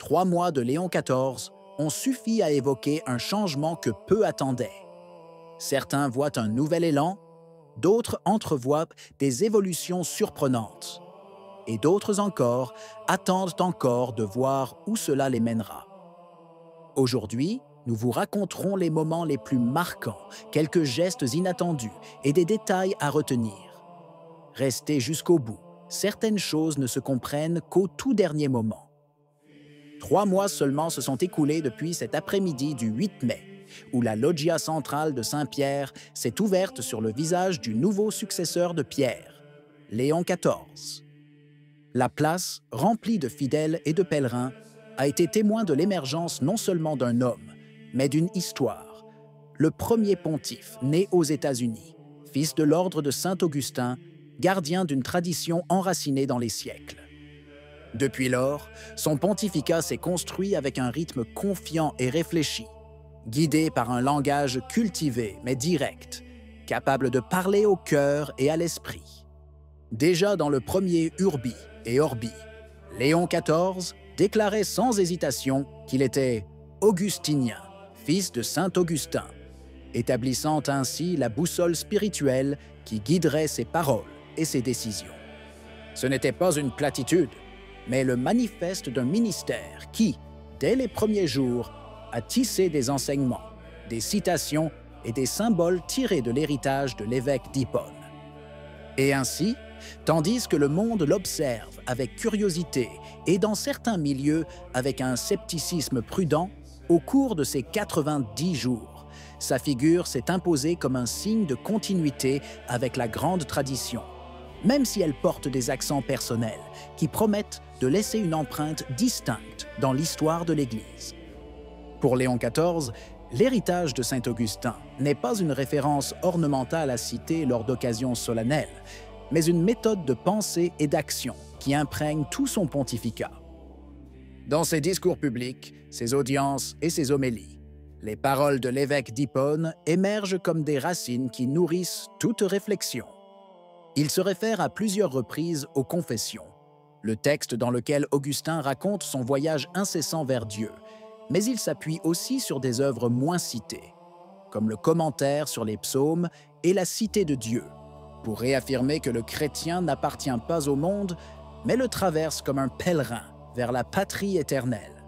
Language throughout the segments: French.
3 mois de Léon XIV ont suffi à évoquer un changement que peu attendaient. Certains voient un nouvel élan, d'autres entrevoient des évolutions surprenantes, et d'autres encore attendent encore de voir où cela les mènera. Aujourd'hui, nous vous raconterons les moments les plus marquants, quelques gestes inattendus et des détails à retenir. Restez jusqu'au bout, certaines choses ne se comprennent qu'au tout dernier moment. 3 mois seulement se sont écoulés depuis cet après-midi du 8 mai, où la loggia centrale de Saint-Pierre s'est ouverte sur le visage du nouveau successeur de Pierre, Léon XIV. La place, remplie de fidèles et de pèlerins, a été témoin de l'émergence non seulement d'un homme, mais d'une histoire. Le premier pontife né aux États-Unis, fils de l'ordre de Saint-Augustin, gardien d'une tradition enracinée dans les siècles. Depuis lors, son pontificat s'est construit avec un rythme confiant et réfléchi, guidé par un langage cultivé mais direct, capable de parler au cœur et à l'esprit. Déjà dans le premier Urbi et Orbi, Léon XIV déclarait sans hésitation qu'il était augustinien, fils de Saint-Augustin, établissant ainsi la boussole spirituelle qui guiderait ses paroles et ses décisions. Ce n'était pas une platitude, mais le manifeste d'un ministère qui, dès les premiers jours, a tissé des enseignements, des citations et des symboles tirés de l'héritage de l'évêque d'Hippone. Et ainsi, tandis que le monde l'observe avec curiosité et dans certains milieux avec un scepticisme prudent, au cours de ces 90 jours, sa figure s'est imposée comme un signe de continuité avec la grande tradition, même si elle porte des accents personnels qui promettent de laisser une empreinte distincte dans l'histoire de l'Église. Pour Léon XIV, l'héritage de Saint-Augustin n'est pas une référence ornementale à citer lors d'occasions solennelles, mais une méthode de pensée et d'action qui imprègne tout son pontificat. Dans ses discours publics, ses audiences et ses homélies, les paroles de l'évêque d'Hippone émergent comme des racines qui nourrissent toute réflexion. Il se réfère à plusieurs reprises aux Confessions, le texte dans lequel Augustin raconte son voyage incessant vers Dieu, mais il s'appuie aussi sur des œuvres moins citées, comme le commentaire sur les psaumes et la Cité de Dieu, pour réaffirmer que le chrétien n'appartient pas au monde, mais le traverse comme un pèlerin vers la patrie éternelle.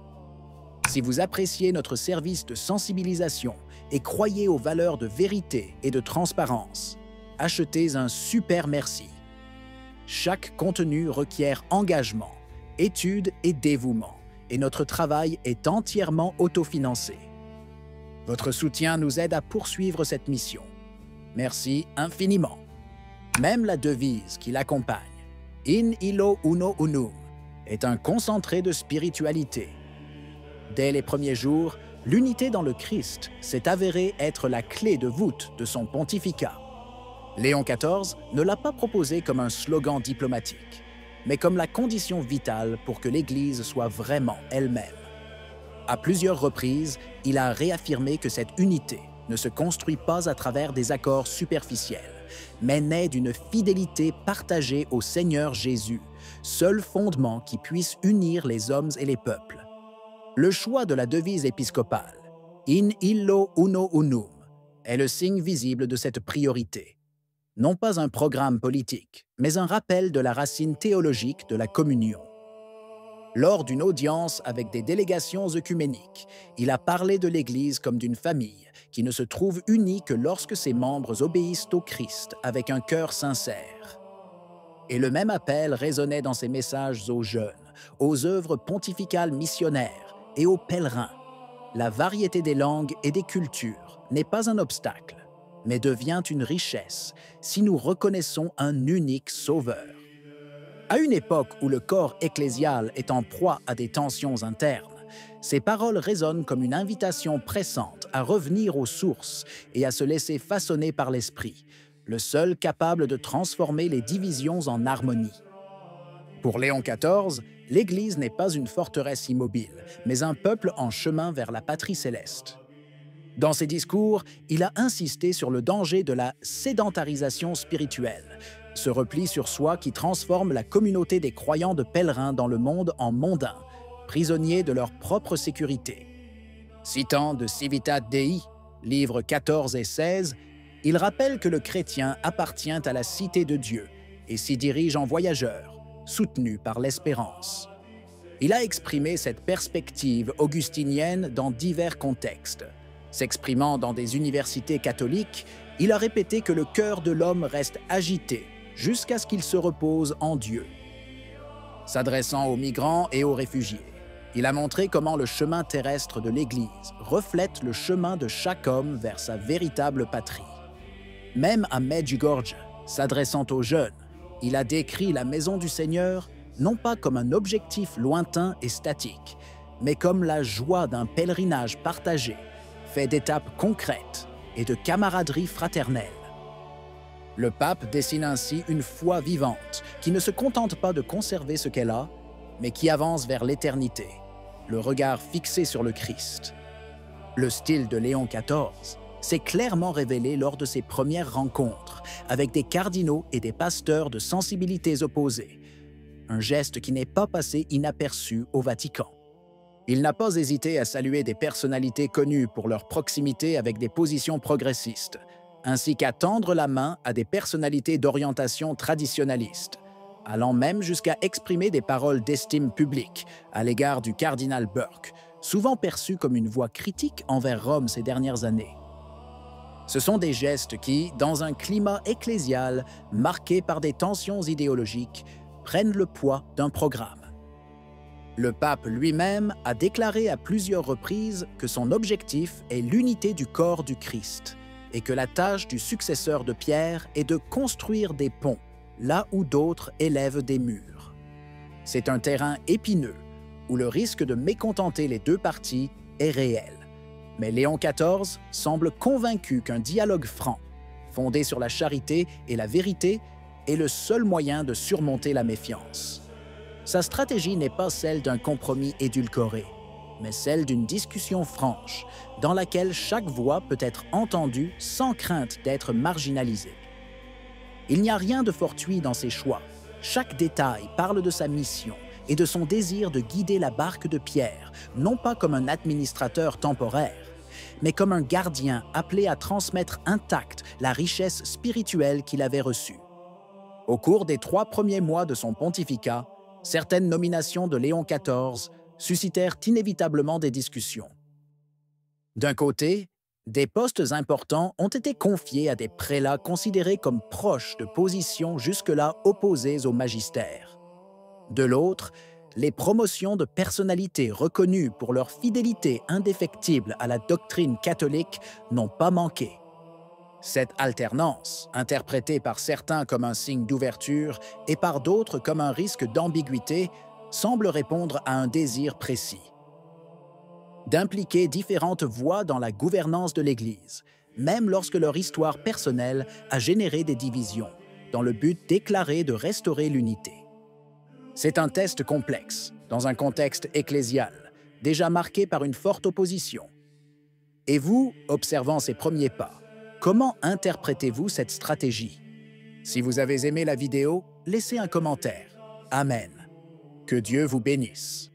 Si vous appréciez notre service de sensibilisation et croyez aux valeurs de vérité et de transparence, achetez un super merci. Chaque contenu requiert engagement, étude et dévouement, et notre travail est entièrement autofinancé. Votre soutien nous aide à poursuivre cette mission. Merci infiniment. Même la devise qui l'accompagne, In illo uno unum, est un concentré de spiritualité. Dès les premiers jours, l'unité dans le Christ s'est avérée être la clé de voûte de son pontificat. Léon XIV ne l'a pas proposé comme un slogan diplomatique, mais comme la condition vitale pour que l'Église soit vraiment elle-même. À plusieurs reprises, il a réaffirmé que cette unité ne se construit pas à travers des accords superficiels, mais naît d'une fidélité partagée au Seigneur Jésus, seul fondement qui puisse unir les hommes et les peuples. Le choix de la devise épiscopale, In illo uno unum, est le signe visible de cette priorité. Non pas un programme politique, mais un rappel de la racine théologique de la communion. Lors d'une audience avec des délégations œcuméniques, il a parlé de l'Église comme d'une famille qui ne se trouve unie que lorsque ses membres obéissent au Christ avec un cœur sincère. Et le même appel résonnait dans ses messages aux jeunes, aux œuvres pontificales missionnaires et aux pèlerins. La variété des langues et des cultures n'est pas un obstacle, mais devient une richesse si nous reconnaissons un unique Sauveur. À une époque où le corps ecclésial est en proie à des tensions internes, ces paroles résonnent comme une invitation pressante à revenir aux sources et à se laisser façonner par l'Esprit, le seul capable de transformer les divisions en harmonie. Pour Léon XIV, l'Église n'est pas une forteresse immobile, mais un peuple en chemin vers la patrie céleste. Dans ses discours, il a insisté sur le danger de la sédentarisation spirituelle, ce repli sur soi qui transforme la communauté des croyants de pèlerins dans le monde en mondain, prisonniers de leur propre sécurité. Citant de Civitate Dei, livres 14 et 16, il rappelle que le chrétien appartient à la cité de Dieu et s'y dirige en voyageur, soutenu par l'espérance. Il a exprimé cette perspective augustinienne dans divers contextes. S'exprimant dans des universités catholiques, il a répété que le cœur de l'homme reste agité jusqu'à ce qu'il se repose en Dieu. S'adressant aux migrants et aux réfugiés, il a montré comment le chemin terrestre de l'Église reflète le chemin de chaque homme vers sa véritable patrie. Même à Medjugorje, s'adressant aux jeunes, il a décrit la maison du Seigneur non pas comme un objectif lointain et statique, mais comme la joie d'un pèlerinage partagé, fait d'étapes concrètes et de camaraderie fraternelle. Le pape dessine ainsi une foi vivante qui ne se contente pas de conserver ce qu'elle a, mais qui avance vers l'éternité, le regard fixé sur le Christ. Le style de Léon XIV s'est clairement révélé lors de ses premières rencontres avec des cardinaux et des pasteurs de sensibilités opposées, un geste qui n'est pas passé inaperçu au Vatican. Il n'a pas hésité à saluer des personnalités connues pour leur proximité avec des positions progressistes, ainsi qu'à tendre la main à des personnalités d'orientation traditionnaliste, allant même jusqu'à exprimer des paroles d'estime publique à l'égard du cardinal Burke, souvent perçu comme une voix critique envers Rome ces dernières années. Ce sont des gestes qui, dans un climat ecclésial marqué par des tensions idéologiques, prennent le poids d'un programme. Le pape lui-même a déclaré à plusieurs reprises que son objectif est l'unité du corps du Christ et que la tâche du successeur de Pierre est de construire des ponts là où d'autres élèvent des murs. C'est un terrain épineux où le risque de mécontenter les deux parties est réel. Mais Léon XIV semble convaincu qu'un dialogue franc, fondé sur la charité et la vérité, est le seul moyen de surmonter la méfiance. Sa stratégie n'est pas celle d'un compromis édulcoré, mais celle d'une discussion franche, dans laquelle chaque voix peut être entendue sans crainte d'être marginalisée. Il n'y a rien de fortuit dans ses choix. Chaque détail parle de sa mission et de son désir de guider la barque de Pierre, non pas comme un administrateur temporaire, mais comme un gardien appelé à transmettre intacte la richesse spirituelle qu'il avait reçue. Au cours des 3 premiers mois de son pontificat, certaines nominations de Léon XIV suscitèrent inévitablement des discussions. D'un côté, des postes importants ont été confiés à des prélats considérés comme proches de positions jusque-là opposées au magistère. De l'autre, les promotions de personnalités reconnues pour leur fidélité indéfectible à la doctrine catholique n'ont pas manqué. Cette alternance, interprétée par certains comme un signe d'ouverture et par d'autres comme un risque d'ambiguïté, semble répondre à un désir précis: d'impliquer différentes voix dans la gouvernance de l'Église, même lorsque leur histoire personnelle a généré des divisions, dans le but déclaré de restaurer l'unité. C'est un test complexe, dans un contexte ecclésial, déjà marqué par une forte opposition. Et vous, observant ces premiers pas, comment interprétez-vous cette stratégie? Si vous avez aimé la vidéo, laissez un commentaire. Amen. Que Dieu vous bénisse.